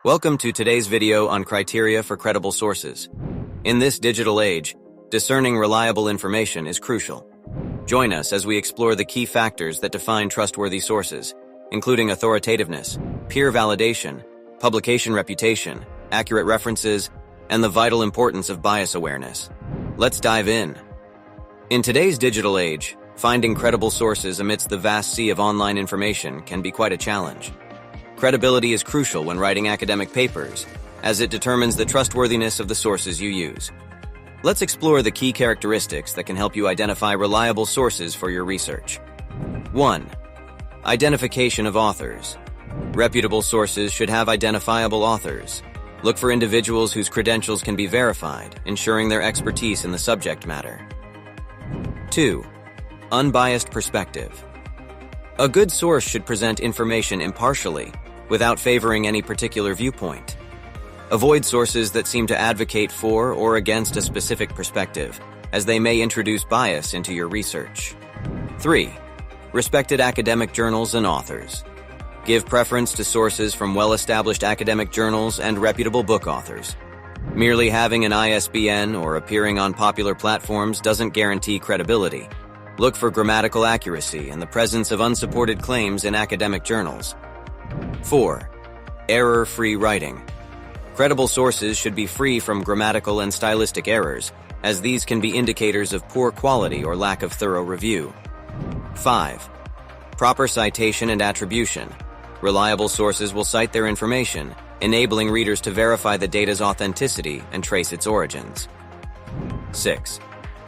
Welcome to today's video on criteria for credible sources. In this digital age, discerning reliable information is crucial. Join us as we explore the key factors that define trustworthy sources, including authoritativeness, peer validation, publication reputation, accurate references, and the vital importance of bias awareness. Let's dive in. In today's digital age, finding credible sources amidst the vast sea of online information can be quite a challenge. Credibility is crucial when writing academic papers, as it determines the trustworthiness of the sources you use. Let's explore the key characteristics that can help you identify reliable sources for your research. 1. Identification of authors. Reputable sources should have identifiable authors. Look for individuals whose credentials can be verified, ensuring their expertise in the subject matter. 2. Unbiased perspective. A good source should present information impartially, without favoring any particular viewpoint. Avoid sources that seem to advocate for or against a specific perspective, as they may introduce bias into your research. 3. Respected academic journals and authors. Give preference to sources from well-established academic journals and reputable book authors. Merely having an ISBN or appearing on popular platforms doesn't guarantee credibility. Look for grammatical accuracy and the presence of unsupported claims in academic journals. 4. Error-free writing. Credible sources should be free from grammatical and stylistic errors, as these can be indicators of poor quality or lack of thorough review. 5. Proper citation and attribution. Reliable sources will cite their information, enabling readers to verify the data's authenticity and trace its origins. 6.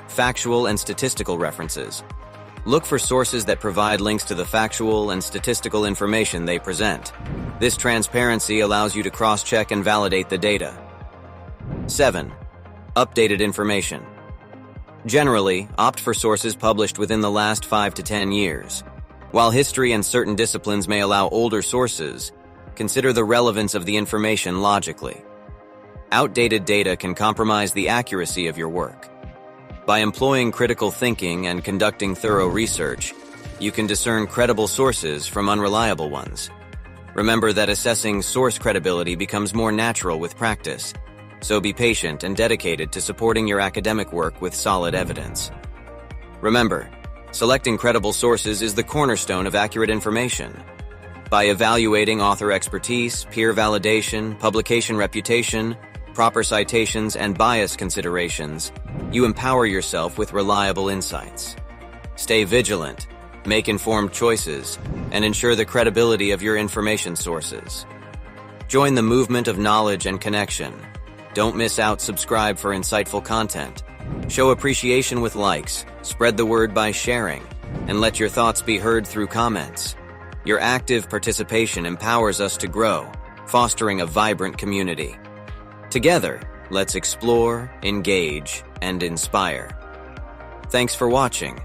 Factual and statistical references. Look for sources that provide links to the factual and statistical information they present. This transparency allows you to cross-check and validate the data. 7. Updated information. Generally, opt for sources published within the last 5 to 10 years. While history and certain disciplines may allow older sources, consider the relevance of the information logically. Outdated data can compromise the accuracy of your work. By employing critical thinking and conducting thorough research, you can discern credible sources from unreliable ones. Remember that assessing source credibility becomes more natural with practice, so be patient and dedicated to supporting your academic work with solid evidence. Remember, selecting credible sources is the cornerstone of accurate information. By evaluating author expertise, peer validation, publication reputation, proper citations, and bias considerations, you empower yourself with reliable insights. Stay vigilant, make informed choices, and ensure the credibility of your information sources. Join the movement of knowledge and connection. Don't miss out. Subscribe for insightful content. Show appreciation with likes, spread the word by sharing, and let your thoughts be heard through comments. Your active participation empowers us to grow, fostering a vibrant community. Together, let's explore, engage, and inspire. Thanks for watching.